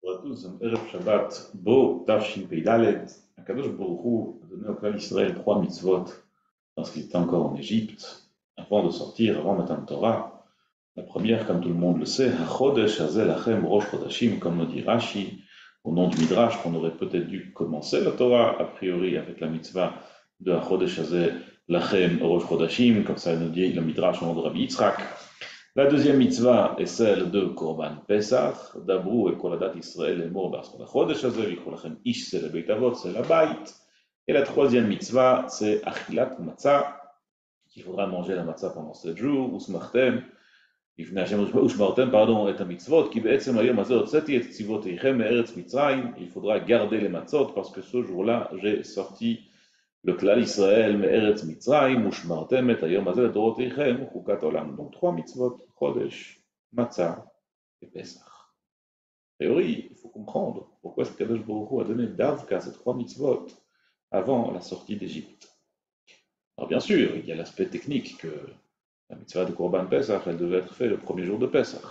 Bonjour à tous, Erev Shabbat, Bo, Tafshin Peidalet. Akadosh Baruch Hu a donné au clan Israël trois mitzvot lorsqu'il était encore en Égypte, avant de sortir, avant Matan Torah. La première, comme tout le monde le sait, HaChodesh Hazel Lachem Rosh Chodashim, comme le dit Rashi, au nom du Midrash, qu'on aurait peut-être dû commencer la Torah, a priori, avec la mitzvah de HaChodesh Hazel Lachem Rosh Chodashim, comme ça nous dit le Midrash au nom de Rabbi Yitzhak. La deuxième mitzvah est celle de Korban Pesach, Dabrou et Koladat Israël et Mor Bas Chodesh Hazel, Yicholachem Ish, c'est le Beit Avot, c'est la Bait. Et la troisième mitzvah, c'est Achilat Matzah, qu'il faudra manger la matzah pendant 7 jours, ou Smartem, pardon, et mitzvot, qui בעצם היום הזה הוצאתי את צבאותיכם מארץ מצרים, il faudra garder les matzot, parce que ce jour-là, j'ai sorti le klal Israël מארץ מצרים, ושמרתם את היום הזה לדורותיכם, חוקת עולם. Donc trois mitzvot, Chodesh, Matzah et Pesach. A priori, il faut comprendre pourquoi ce Kadosh Baruch Hu a donné d'Avka ces trois mitzvot avant la sortie d'Égypte. Alors bien sûr, il y a l'aspect technique que la mitzvah de Korban Pesach, elle devait être faite le premier jour de Pesach.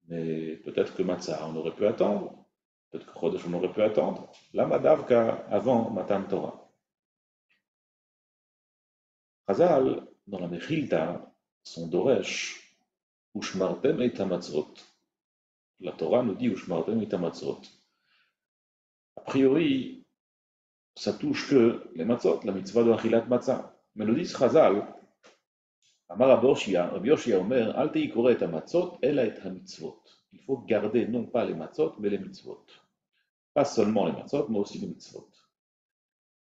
Mais peut-être que Matzah, on aurait pu attendre. Peut-être que Chodesh, on aurait pu attendre. La Madavka avant Matan Torah. Chazal, dans la Mechilta, son Doresh, Ushmartem et Tamatzot. La Torah nous dit Ushmartem et Tamatzot. A priori, ça touche que les matzot, la mitzvah de Achilat Matzah. Mais nous dit Chazal, Amar Rabbi Yoshia Omer, Al teikore et Tamatzot, ela et Hamitzvot. Il faut garder non pas les matzot, mais les mitzvot. Pas seulement les matzot, mais aussi les mitzvot.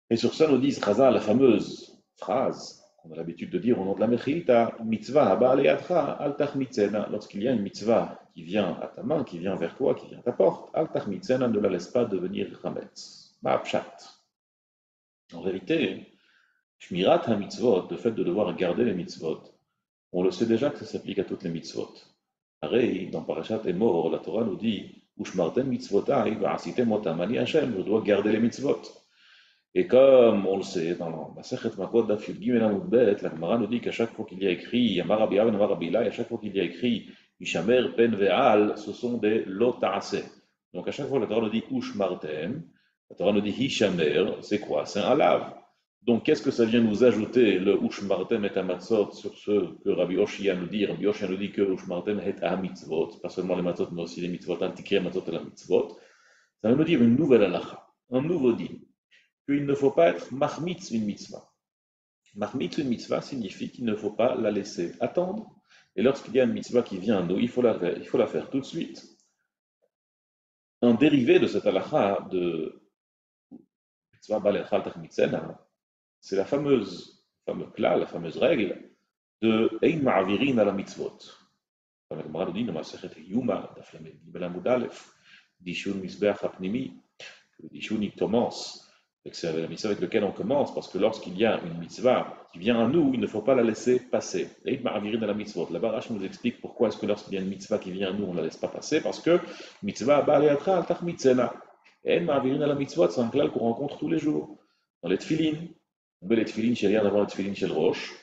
Et sur ça nous dit Chazal, la fameuse phrase qu'on a l'habitude de dire au nom de la Mechilta, mitzvah haba aleyadcha al tachmitzena. Lorsqu'il y a une mitzvah qui vient à ta main, qui vient vers toi, qui vient à ta porte, al tachmitzena, ne la laisse pas devenir chametz. Ma'apshat. En vérité, shmirat ha-mitzvot, le fait de devoir garder les mitzvot, on le sait déjà que ça s'applique à toutes les mitzvot. Pareil, dans Parashat Emor, la Torah nous dit, ushmartem mitzvotai va'asitem otam ani Hashem, je dois garder les mitzvot. Et comme on le sait, dans Masechet Makot Daf Yud Gimel Amud Bet, la Gemara nous dit qu'à chaque fois qu'il y a écrit Amar Rabbi Yehuda Amar Rabbi Hillel, à chaque fois qu'il y a écrit Yishamer Pen Ve'al, ce sont des Lo Ta'aseh. Donc à chaque fois la Torah nous dit Ushmartem, la Torah nous dit Hishamer, c'est quoi? C'est un lave. Donc qu'est-ce que ça vient nous ajouter le Ushmartem et Amatzot sur ce que Rabbi Oshia nous dit? Rabbi Oshia nous dit que Ushmartem et Amitzvot, pas seulement les matzot, mais aussi les mitzvot, antikri matzot et la mitzvot. Ça va nous dire une nouvelle halacha, un nouveau din, qu'il ne faut pas être mahmitz une mitzvah. Mahmitz une mitzvah signifie qu'il ne faut pas la laisser attendre. Et lorsqu'il y a une mitzvah qui vient à nous, il faut la faire tout de suite. Un dérivé de cette halakha de mitzvah balechal tachmitzena, c'est la fameuse klal, la fameuse règle de ein ma'avirin à la mitzvot. Comme la Gemara nous dit dans Masechet Yuma, daf lamed gimel amud aleph, dishun misbeach hapnimi, que le dishun il commence. C'est la mitzvah avec laquelle on commence, parce que lorsqu'il y a une mitzvah qui vient à nous, il ne faut pas la laisser passer. Et il m'a dans la mitzvot. La Barash nous explique pourquoi est-ce que lorsqu'il y a une mitzvah qui vient à nous, on ne la laisse pas passer, parce que mitzvah ba'aleatra al tachmitzena. Et il m'a dans la mitzvot, c'est un klal qu'on rencontre tous les jours. Dans les tfilin, on met les tfilin chez rien avant les tfilin chez le roche.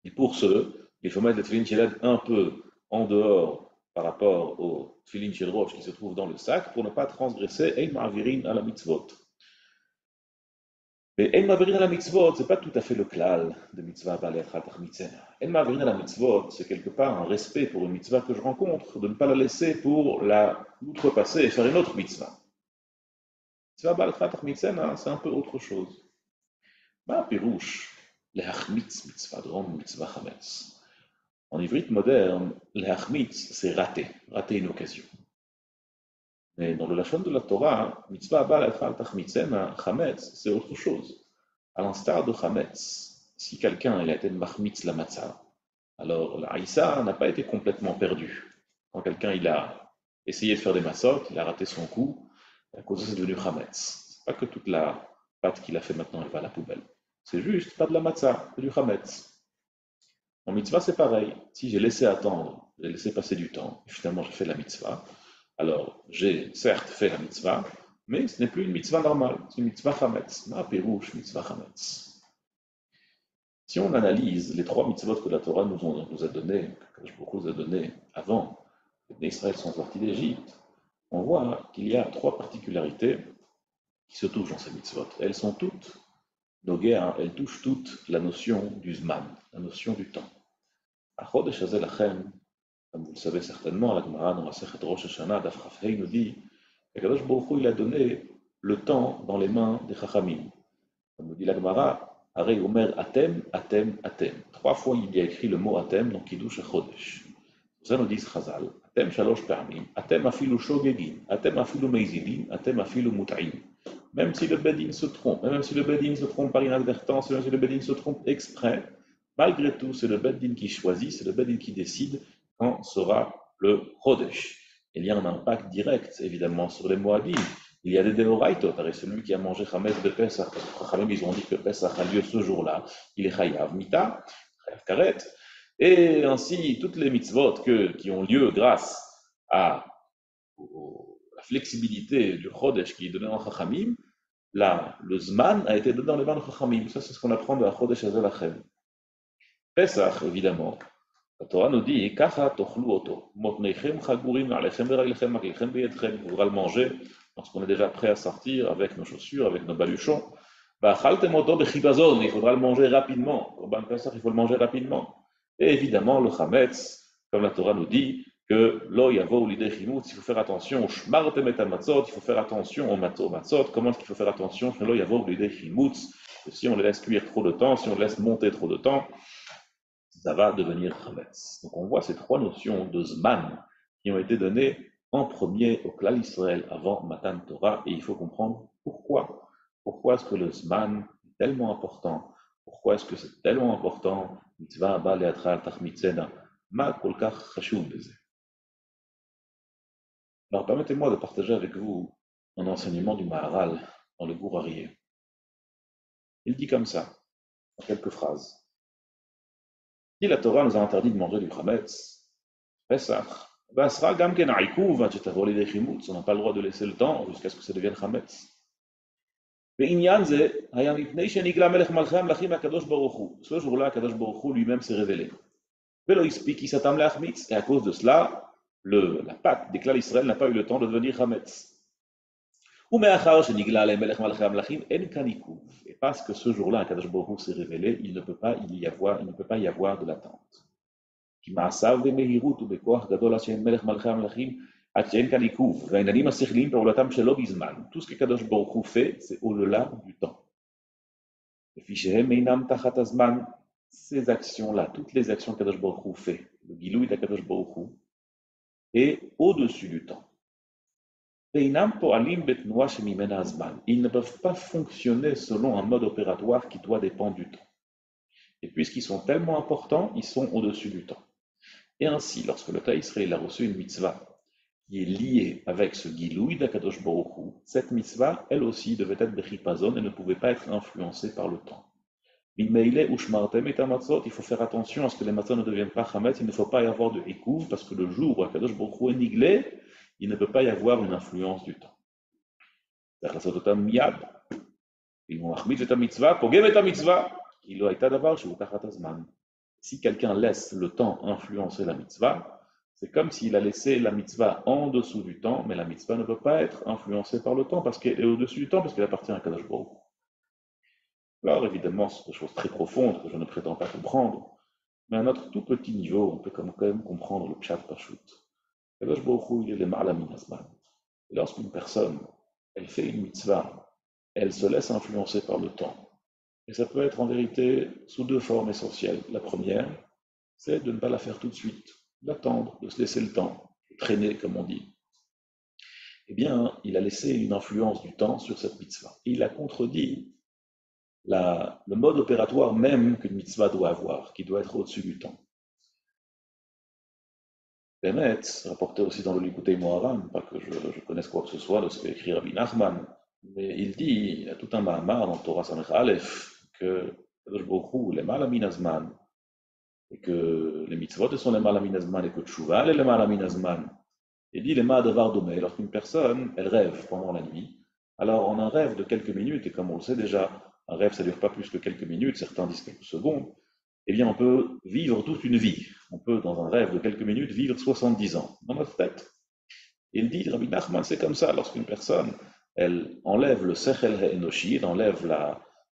Et pour ce, il faut mettre les tfilin chez un peu en dehors par rapport aux tfilin chez le roche qui se trouvent dans le sac pour ne pas transgresser et il m'a à la mitzvot. Mais En Maverin à la mitzvot, ce n'est pas tout à fait le klal de mitzvah balech al mitzvah. En Maverin à la mitzvot, c'est quelque part un respect pour une mitzvah que je rencontre, de ne pas la laisser pour l'outrepasser et faire une autre mitzvah. Mitzvah balech al mitzvah, c'est un peu autre chose. Ma pirouche, le hachmitz mitzvah de rendre mitzvah chametz. En ivrite moderne, le hachmitz, c'est rater une occasion. Mais dans le lachon de la Torah, mitzvah balech al mitzvah, chametz, c'est autre chose. À l'instar de Chametz, si quelqu'un a été mahmitz la matzah, alors la haïssa n'a pas été complètement perdue. Quand quelqu'un il a essayé de faire des matzot, il a raté son coup, à cause de ça c'est devenu Chametz. C'est pas que toute la pâte qu'il a fait maintenant elle va à la poubelle. C'est juste pas de la matzah, c'est du Chametz. En mitzvah c'est pareil. Si j'ai laissé attendre, j'ai laissé passer du temps, et finalement j'ai fait la mitzvah, alors j'ai certes fait la mitzvah, mais ce n'est plus une mitzvah normale, c'est une mitzvah chametz. Ma pérouche, mitzvah chametz. Si on analyse les trois mitzvot que la Torah nous a donnés, que Baruch Hu nous a donnés avant que les Israël sont sortis d'Égypte, on voit qu'il y a trois particularités qui se touchent dans ces mitzvot. Elles sont toutes nogea, elles touchent toutes la notion du zman, la notion du temps. Achodesh hazel lachem, comme vous le savez certainement, la Gemara dans la Sechet Rosh Hashanah, Daf Chaf Hei nous dit qu'Akadosh Baruch Hu, il a donné le temps dans les mains des Chachamim. Comme nous dit la Gemara, Arei Omer Atem, Atem, Atem. Trois fois il y a écrit le mot Atem dans Kiddush HaChodesh. Ça nous dit Chazal, Atem Shalosh Permim, Atem Afilu Shogegim, Atem Afilu Meizidin, Atem Afilu Mut'im. Même si le Bedin se trompe, même si le Bedin se trompe par inadvertance, même si le Bedin se trompe exprès, malgré tout, c'est le Bedin qui choisit, c'est le Bedin qui décide quand sera le Chodesh. Il y a un impact direct, évidemment, sur les Moadim. Il y a des Deoraïtot, celui qui a mangé Chametz de Pesach, ils ont dit que Pesach a lieu ce jour-là, il est Chayav Mita, Chayav Karet, et ainsi toutes les mitzvot qui ont lieu grâce à la flexibilité du Chodesh qui est donné en Chachamim, là, le Zman a été donné dans les mains de Chachamim. Ça, c'est ce qu'on apprend de la Chodesh Hazel Lachem. Pesach, évidemment, la Torah nous dit Kacha tochlu oto, motneichem chagurim alechem beraglechem aklechem beyedchem. Il faudra le manger lorsqu'on est déjà prêt à sortir avec nos chaussures, avec nos baluchons. Bachaltem oto bechibazon, il faudra le manger rapidement. Korban Pesach, il faut le manger rapidement. Et évidemment, le Chametz, comme la Torah nous dit, que lo yavo l'idée chimutz, il faut faire attention au shmartem et matzot, il faut faire attention au matzot. Comment est-ce qu'il faut faire attention? Lo yavo l'idée chimutz, si on les laisse cuire trop de temps, si on les laisse monter trop de temps, ça va devenir chametz. Donc on voit ces trois notions de zman qui ont été données en premier au Klal Israël avant Matan Torah, et il faut comprendre pourquoi. Pourquoi est-ce que le zman est tellement important? Pourquoi est-ce que c'est tellement important? Mitzvah abba le'atral tachmitzena. Ma kol kach chashuv beze. Alors permettez-moi de partager avec vous un enseignement du Maharal dans le Gur Aryeh. Il dit comme ça, en quelques phrases. Il dit la Torah nous a interdit de manger du chametz, Pesach. Basra gam ken aïkouv, on n'a pas le droit de laisser le temps jusqu'à ce que ça devienne chametz. Ce jour-là, Kadosh Baruch Hu lui-même s'est révélé. Et à cause de cela, la pâte des Klal Israël n'a pas eu le temps de devenir chametz. Et parce que ce jour-là, Kadosh Baruch Hu s'est révélé, il ne peut pas y avoir de l'attente. Tout ce que Kadosh Baruch Hu fait, c'est au-delà du temps. Ces actions-là, toutes les actions que Kadosh Baruch Hu fait, le Gilouï de Kadosh Baruch Hu, est au-dessus du temps. Ils ne peuvent pas fonctionner selon un mode opératoire qui doit dépendre du temps. Et puisqu'ils sont tellement importants, ils sont au-dessus du temps. Et ainsi, lorsque le Taï Israël a reçu une mitzvah qui est liée avec ce Gilouï d'Akadosh Baruch Hu, cette mitzvah, elle aussi, devait être bechipazon et ne pouvait pas être influencée par le temps. Il faut faire attention à ce que les matzot ne deviennent pas chametz, il ne faut pas y avoir de écouve, parce que le jour où Akadosh Baruch Hu est niglé, il ne peut pas y avoir une influence du temps. Si quelqu'un laisse le temps influencer la mitzvah, c'est comme s'il a laissé la mitzvah en dessous du temps, mais la mitzvah ne peut pas être influencée par le temps parce qu'elle est au-dessus du temps, parce qu'elle appartient à Kadosh Baruch Hu. Alors évidemment, c'est des choses très profondes que je ne prétends pas comprendre, mais à notre tout petit niveau, on peut quand même comprendre le pshat pashut. Kadosh Baruch Hu, il est le ma'alamin azman. Et lorsqu'une personne, elle fait une mitzvah, elle se laisse influencer par le temps. Et ça peut être en vérité sous deux formes essentielles. La première, c'est de ne pas la faire tout de suite, d'attendre, de se laisser le temps, de traîner comme on dit. Eh bien, il a laissé une influence du temps sur cette mitzvah. Et il a contredit le mode opératoire même qu'une mitzvah doit avoir, qui doit être au-dessus du temps. Bémet, rapporté aussi dans le Likutei Moharan, pas que je connaisse quoi que ce soit de ce qu'a écrit Rabbi Nachman, mais il dit, il y a tout un Mahamar dans Torah Samech Aleph, que Kadosh Baruch Hu, les malamin azman, et que les mitzvot sont les malamin azman, et que Tshuva est les malamin azman. Il dit les ma'adavar domé, lorsqu'une personne, elle rêve pendant la nuit, alors en un rêve de quelques minutes, et comme on le sait déjà, un rêve ça ne dure pas plus que quelques minutes, certains disent quelques secondes, eh bien on peut vivre toute une vie. On peut, dans un rêve de quelques minutes, vivre 70 ans dans notre tête. Et il dit, Rabbi Nachman, c'est comme ça, lorsqu'une personne, elle enlève le sechel enoshi, elle enlève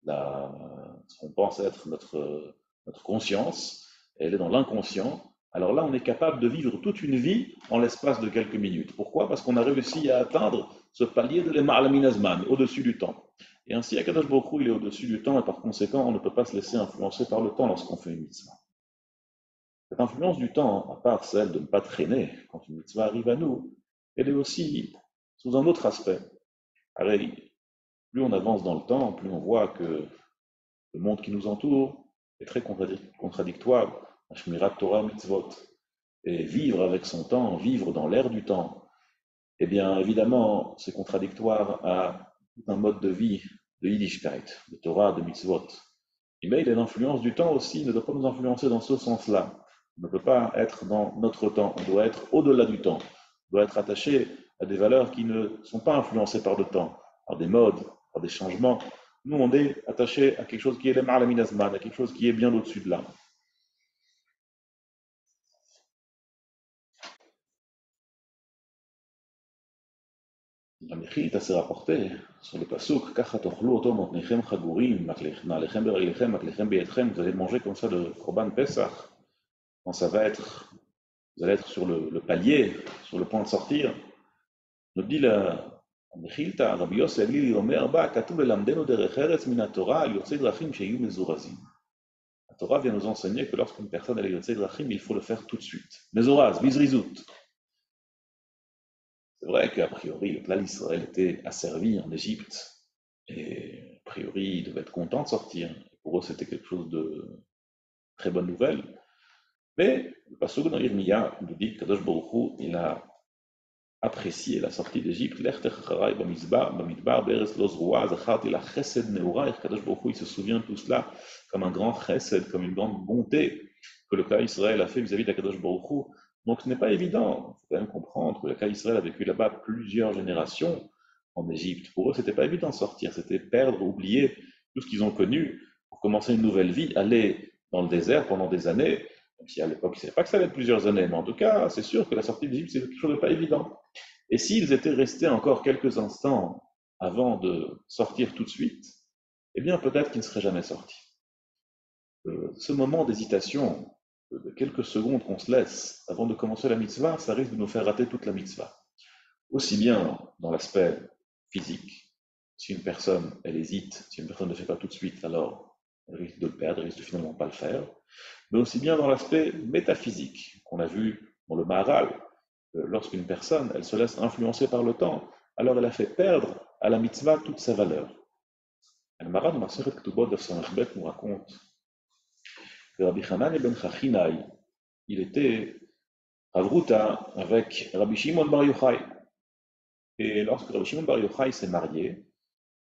ce qu'on pense être notre conscience, elle est dans l'inconscient, alors là, on est capable de vivre toute une vie en l'espace de quelques minutes. Pourquoi? Parce qu'on a réussi à atteindre ce palier de l'Emar Minazman, au-dessus du temps. Et ainsi, Akadosh Baruch Hu, il est au-dessus du temps, et par conséquent, on ne peut pas se laisser influencer par le temps lorsqu'on fait une mitzvah. Cette influence du temps, à part celle de ne pas traîner quand une mitzvah arrive à nous, elle est aussi sous un autre aspect. Pareil, plus on avance dans le temps, plus on voit que le monde qui nous entoure est très contradictoire. Shmirat Torah Mitzvot. Et vivre avec son temps, vivre dans l'ère du temps, eh bien, évidemment, c'est contradictoire à tout un mode de vie de Yiddishkeit, de Torah, de Mitzvot. Mais l'influence du temps aussi ne doit pas nous influencer dans ce sens-là. On ne peut pas être dans notre temps, on doit être au-delà du temps. On doit être attaché à des valeurs qui ne sont pas influencées par le temps, par des modes, par des changements. Nous, on est attaché à quelque chose qui est le ma'alaminazman, à quelque chose qui est bien au-dessus de là. La Mechilta s'est rapporté sur le pasuk Kacha tochlu oto motnechem chagurim, na'alechem bereglechem, maklechem beyetchem. Vous allez manger comme ça le Korban Pesach. Quand ça va être, vous allez être sur le palier, sur le point de sortir. Nous dit la Mechilta, Rabbi Yossi Aglili Omer Ba, Katuv lelamdenu derech eretz min haTorah al yotzei drachim sheyu mezurazim. La Torah vient nous enseigner que lorsqu'une personne est yotzei drachim, il faut le faire tout de suite. Mezoraz, bizrizut. C'est vrai qu'a priori, le peuple d'Israël était asservi en Égypte, et a priori, ils devaient être contents de sortir. Pour eux, c'était quelque chose de très bonne nouvelle. Mais le passage dans Irmia nous dit que Kadosh Baruch Hu, il a apprécié la sortie d'Égypte. Kadosh Baruch Hu, il se souvient de tout cela comme un grand chesed, comme une grande bonté que le cas Israël a fait vis-à-vis de Kadosh Baruch Hu. Donc ce n'est pas évident, il faut quand même comprendre que le cas Israël a vécu là-bas plusieurs générations en Égypte. Pour eux, c'était pas évident de sortir, c'était perdre, oublier tout ce qu'ils ont connu pour commencer une nouvelle vie, aller dans le désert pendant des années, même si à l'époque ils ne savaient pas que ça allait être plusieurs années, mais en tout cas, c'est sûr que la sortie d'Égypte, c'est quelque chose de pas évident. Et s'ils étaient restés encore quelques instants avant de sortir tout de suite, eh bien peut-être qu'ils ne seraient jamais sortis. Ce moment d'hésitation, de quelques secondes qu'on se laisse avant de commencer la mitzvah, ça risque de nous faire rater toute la mitzvah. Aussi bien dans l'aspect physique, si une personne, elle hésite, si une personne ne fait pas tout de suite, alors elle risque de le perdre, elle risque de finalement pas le faire, mais aussi bien dans l'aspect métaphysique, qu'on a vu dans le Maharal, lorsqu'une personne, elle se laisse influencer par le temps, alors elle a fait perdre à la mitzvah toute sa valeur. Le Maharal de Maseret Ketubot de Samachbet nous raconte que Rabbi Hanan ben Chachinai, il était Ravruta avec Rabbi Shimon Bar Yochai. Et lorsque Rabbi Shimon Bar Yochai s'est marié,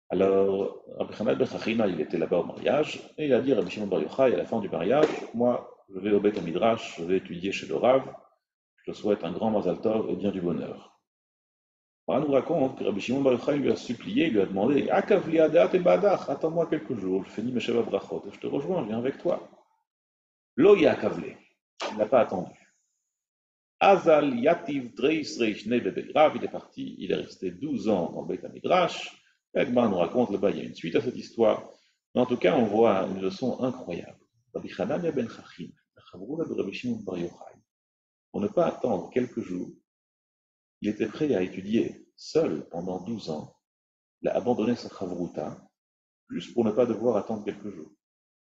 alors Rabbi Hanan ben Chachinai, il était là-bas au mariage, et il a dit à Rabbi Shimon Bar Yochai, à la fin du mariage, moi, je vais au Beit HaMidrash, je vais étudier chez le Rav, je te souhaite un grand Mazal Tov et bien du bonheur. On nous raconte que Rabbi Shimon Bar Yochai lui a supplié, il lui a demandé Akavli adat et badach, attends-moi quelques jours, je finis mes Sheva Brachot, et je te rejoins, je viens avec toi. Lo Akavli, il n'a pas attendu. Azal Yativ Dreis Reishne Bebeirav, il est parti, il est resté 12 ans dans le Beit HaMidrash. L'Agma nous raconte là-bas, il y a une suite à cette histoire. Mais en tout cas, on voit une leçon incroyable. Rabbi Hanania ben Chachim, la Chavroula de Rabbi Shimon Bar Yochai, pour ne pas attendre quelques jours, il était prêt à étudier seul pendant 12 ans. Il a abandonné sa Chavruta, juste pour ne pas devoir attendre quelques jours.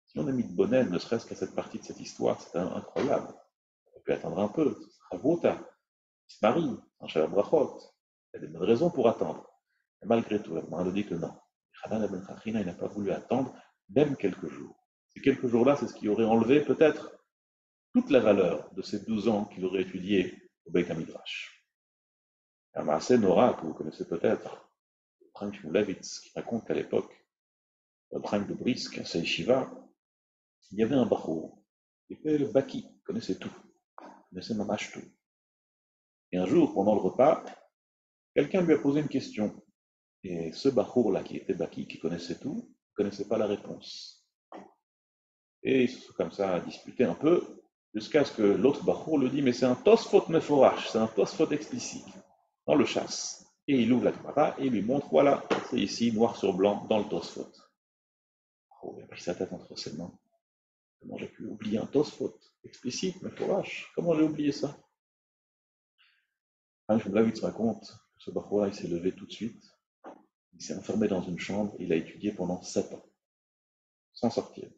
Si on a mis de bonnet, ne serait-ce qu'à cette partie de cette histoire, c'est incroyable. On peut attendre un peu, Chavruta, il se marie, un Shabbat Brachot. Il y a des bonnes raisons pour attendre. Et malgré tout, la Gemara dit que non. Hanan ben Chachina, il n'a pas voulu attendre même quelques jours. Ces quelques jours-là, c'est ce qui aurait enlevé peut-être toute la valeur de ces 12 ans qu'il aurait étudié au Beit HaMidrash. Un Maaseh Nora, que vous connaissez peut-être, Chaim Shmulevitz, qui raconte qu'à l'époque, Chaim de Brisk, à Seishiva, il y avait un Bachour, qui était le Baki, il connaissait tout, il connaissait Mamash tout. Et un jour, pendant le repas, quelqu'un lui a posé une question. Et ce Bachour-là, qui était Baki, qui connaissait tout, ne connaissait pas la réponse. Et ils se sont comme ça disputés un peu, jusqu'à ce que l'autre Bachour lui dit, mais c'est un Tosfot Meforash, c'est un Tosfot explicite. on le chasse. Et il ouvre la Gemara et lui montre, voilà, c'est ici, noir sur blanc, dans le Tosfot. Oh, il a pris sa tête entre ses mains. Comment j'ai pu oublier un Tosfot explicite, mais vache, comment j'ai oublié ça? Je me l'avais raconte que ce Bachoua, il s'est levé tout de suite, il s'est enfermé dans une chambre, il a étudié pendant 7 ans, sans sortir.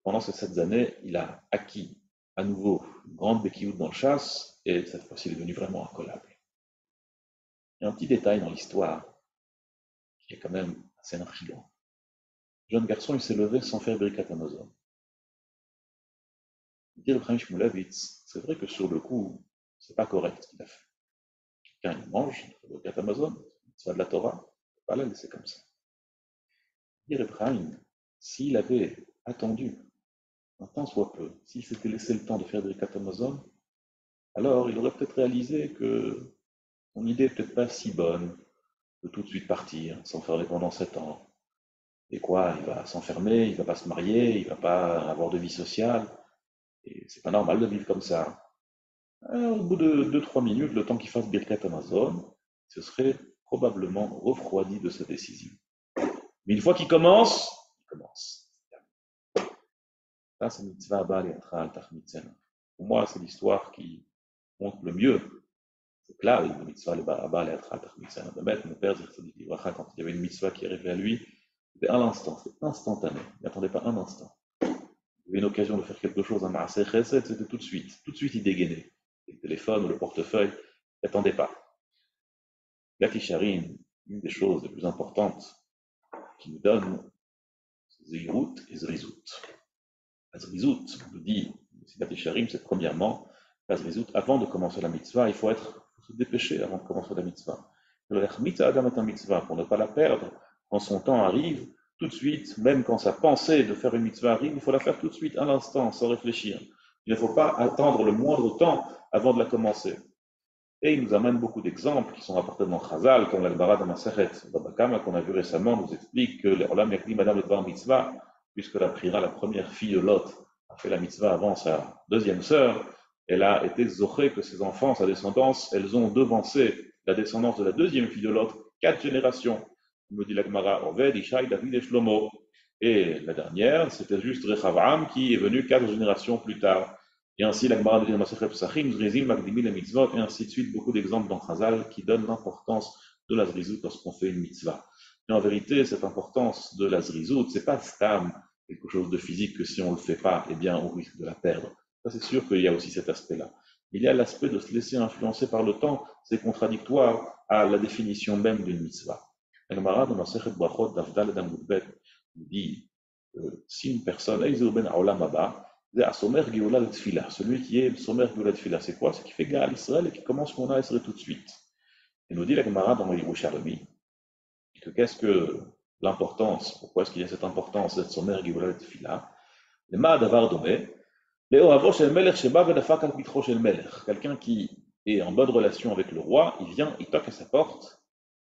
Pendant ces 7 années, il a acquis à nouveau une grande béquilloute dans le chasse, et cette fois-ci, il est devenu vraiment incollable. Il y a un petit détail dans l'histoire qui est quand même assez intriguant. Le jeune garçon, il s'est levé sans faire Birkat Hamazon. Dit le Chaim Shmulevitz, c'est vrai que sur le coup, c'est pas correct ce qu'il a fait. Quelqu'un il mange, il fait Birkat Hamazon, c'est de la Torah, il ne faut pas la laisser comme ça. Dit le Chaim, s'il avait attendu un temps soit peu, s'il s'était laissé le temps de faire Birkat Hamazon, alors il aurait peut-être réalisé que son idée n'est peut-être pas si bonne de tout de suite partir, s'enfermer pendant 7 ans. Et quoi, il va s'enfermer, il ne va pas se marier, il ne va pas avoir de vie sociale. Et c'est pas normal de vivre comme ça. Alors, au bout de 2-3 minutes, le temps qu'il fasse Birkat Amazon, ce serait probablement refroidi de sa décision. Mais une fois qu'il commence, il commence. Ça, c'est mitzvah abal et atral tachmitzen. Pour moi, c'est l'histoire qui montre le mieux. C'est là, le mitzvah abal et atral tachmitzen. De mettre mon père, quand il y avait une mitzvah qui arrivait à lui, c'était à l'instant, c'était instantané. Il n'attendait pas un instant. Il avait une occasion de faire quelque chose, un Maaseh Chesed, c'était tout de suite. Tout de suite, il dégainait. Le téléphone ou le portefeuille, il n'attendait pas. La Kisharim, une des choses les plus importantes qui nous donne, c'est Zeirut et Zrizut. La Zrizut, on nous dit, la Kisharim, c'est premièrement, la Zrizut, avant de commencer la mitzvah, il faut se dépêcher avant de commencer la mitzvah. Le Mitzvah Adam est un mitzvah, pour ne pas la perdre, quand son temps arrive, tout de suite, même quand sa pensée de faire une mitzvah arrive, il faut la faire tout de suite, à l'instant, sans réfléchir. Il ne faut pas attendre le moindre temps avant de la commencer. Et il nous amène beaucoup d'exemples qui sont rapportés dans Chazal, comme l'Albara de Maseret Babakama, qu'on a vu récemment, nous explique que l'Olam Yakli Madame le Bar Mitzvah, puisque la Prira, la première fille de Lot, a fait la mitzvah avant sa deuxième sœur, elle a été zoché que ses enfants, sa descendance, elles ont devancé la descendance de la deuxième fille de Lot, 4 générations. Me dit la Gemara, Oved, Ishaï, David et Shlomo. Et la dernière, c'était juste Rechavam qui est venu 4 générations plus tard. Et ainsi, la Gemara de Masechet Pesachim, Zrizim, Magdimi, la mitzvot, et ainsi de suite, beaucoup d'exemples dans Chazal qui donnent l'importance de la Zrizut lorsqu'on fait une mitzvah. Et en vérité, cette importance de la Zrizut, c'est pas stam, quelque chose de physique que si on ne le fait pas, eh bien, on risque de la perdre. Ça, c'est sûr qu'il y a aussi cet aspect-là. Il y a l'aspect de se laisser influencer par le temps, c'est contradictoire à la définition même d'une mitzvah. La Gemara de Masechet Brachot, Davdal Adam Mudbet, dit si une personne, celui qui est Somer Geulah Tfila, c'est quoi? C'est qui fait Gaal Israël et qui commence Mona Israël tout de suite. Et nous dit la Gemara dans Yerushalmi que qu'est-ce que l'importance, pourquoi est-ce qu'il y a cette importance d'être Somer Geulah Tfila? Le Ma'adavar Domé, quelqu'un qui est en bonne relation avec le roi, il vient, il toque à sa porte,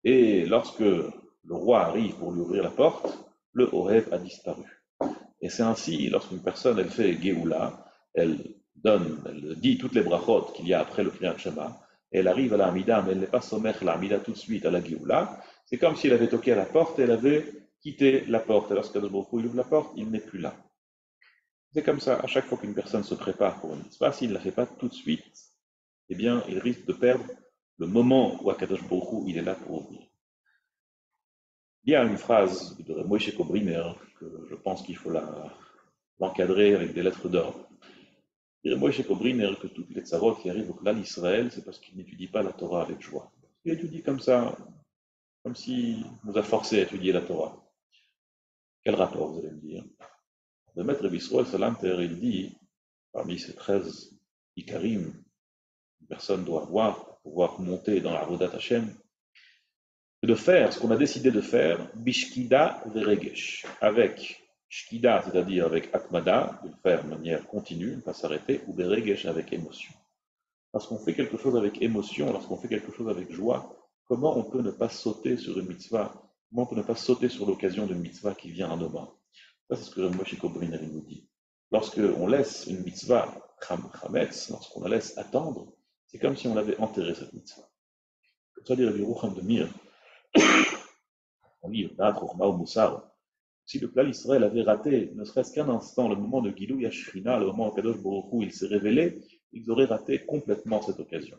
et lorsque le roi arrive pour lui ouvrir la porte, le Orev a disparu. Et c'est ainsi, lorsqu'une personne, elle fait Géoula, elle dit toutes les brachot qu'il y a après le Kriyat Shema, et elle arrive à la Hamida, mais elle n'est pas sommaire la Hamida tout de suite à la Géoula, c'est comme si elle avait toqué à la porte et elle avait quitté la porte. Et lorsqu'Akadosh Baruch Hu ouvre la porte, il n'est plus là. C'est comme ça, à chaque fois qu'une personne se prépare pour une mitzvah, s'il ne la fait pas tout de suite, eh bien, il risque de perdre le moment où Akadosh Baruch Hu, il est là pour ouvrir. Il y a une phrase de Moshe Kobriner que je pense qu'il faut l'encadrer avec des lettres d'or. Moshe Kobriner que toutes les tsarot qui arrivent au clan d'Israël, c'est parce qu'il n'étudie pas la Torah avec joie. Il étudie comme ça, comme s'il nous a forcé à étudier la Torah. Quel rapport, vous allez me dire? Le maître Bisroel Salanter, il dit, parmi ces 13 Ikarim, une personne doit avoir pour pouvoir monter dans la Avodat Hashem, de faire ce qu'on a décidé de faire, bishkida veregesh, avec shkida, c'est-à-dire avec akmada, de le faire de manière continue, ne pas s'arrêter, ou veregesh avec émotion. Lorsqu'on fait quelque chose avec émotion, lorsqu'on fait quelque chose avec joie, comment on peut ne pas sauter sur une mitzvah? Comment on peut ne pas sauter sur l'occasion d'une mitzvah qui vient à nos mains? Ça, c'est ce que Moshe Kobriner nous dit. Lorsqu'on laisse une mitzvah chametz, lorsqu'on la laisse attendre, c'est comme si on avait enterré cette mitzvah. Comme ça dit Rabbi Yerucham de Mir, on lit Da'at Chochma ou Moussar. Si le peuple Israël avait raté, ne serait-ce qu'un instant, le moment de Gilou Yashrina, le moment où Kadosh Baruch Hu, il s'est révélé, ils auraient raté complètement cette occasion.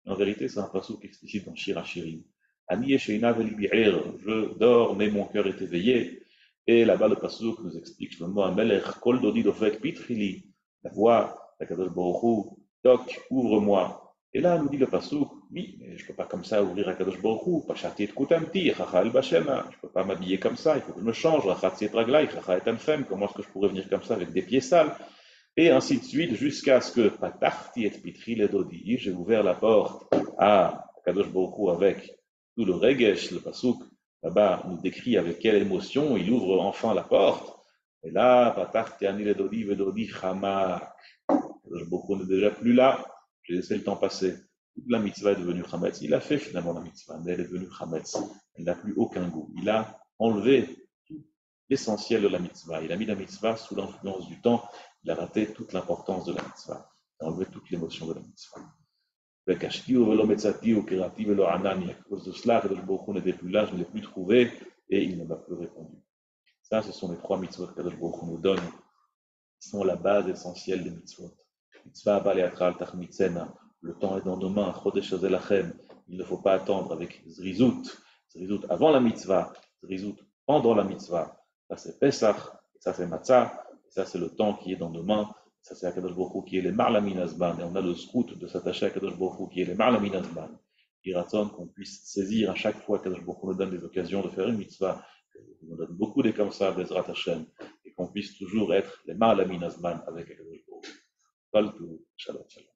En vérité, c'est un passouk explicite dans Shir HaShirim. Ani Yesheina veli bi'er, je dors, mais mon cœur est éveillé. Et là-bas, le passouk nous explique, Shlomo HaMelech, Kol Dodi Dofek Pitrili, la voix, la Kadosh Baruch Hu, toc, ouvre-moi. Et là, nous dit le passouk, oui, mais je ne peux pas comme ça ouvrir à Kadosh Baruch Hu, Pashati et Kutamti, Chachal Bashema, je ne peux pas m'habiller comme ça, il faut que je me change, Rachatzi et Raglai, Chacha et Anfem, comment est-ce que je pourrais venir comme ça avec des pieds sales? Et ainsi de suite, jusqu'à ce que Patachti et Pitri le Dodi, j'ai ouvert la porte à Kadosh Baruch Hu avec tout le regesh, le pasouk, là-bas, nous décrit avec quelle émotion il ouvre enfin la porte. Et là, Patachti ani le Dodi, Vedodi Chamak. Kadosh Baruch Hu n'est déjà plus là, j'ai laissé le temps passer. Toute la mitzvah est devenue Chametz. Il a fait finalement la mitzvah, mais elle est devenue Chametz. Elle n'a plus aucun goût. Il a enlevé l'essentiel de la mitzvah. Il a mis la mitzvah sous l'influence du temps. Il a raté toute l'importance de la mitzvah. Il a enlevé toute l'émotion de la mitzvah. À cause de cela, Kadosh Baruch Hu n'était plus là, je ne l'ai plus trouvé, et il ne m'a plus répondu. Ça, ce sont les trois mitzvot que Kadosh Baruch Hu nous donne, qui sont la base essentielle des mitzvot. Mitzvah baleatral tachmitzena, le temps est dans nos mains, chodesh azelachem, il ne faut pas attendre avec zrizut, zrizut avant la mitzvah, zrizut pendant la mitzvah. Ça c'est Pesach, ça c'est Matzah, ça c'est le temps qui est dans nos mains, ça c'est Akadosh Baruch Hu qui est les Marlaminazban, et on a le scout de s'attacher à Akadosh Baruch Hu qui est les Marlaminazban. Il raconte qu'on puisse saisir à chaque fois qu'Akadosh Baruch Hu nous donne des occasions de faire une mitzvah, qu'il nous donne beaucoup des comme ça, Bezrat Hashem, et qu'on puisse toujours être les Marlaminazban avec Akadosh Baruch Hu. Shalom, shalom.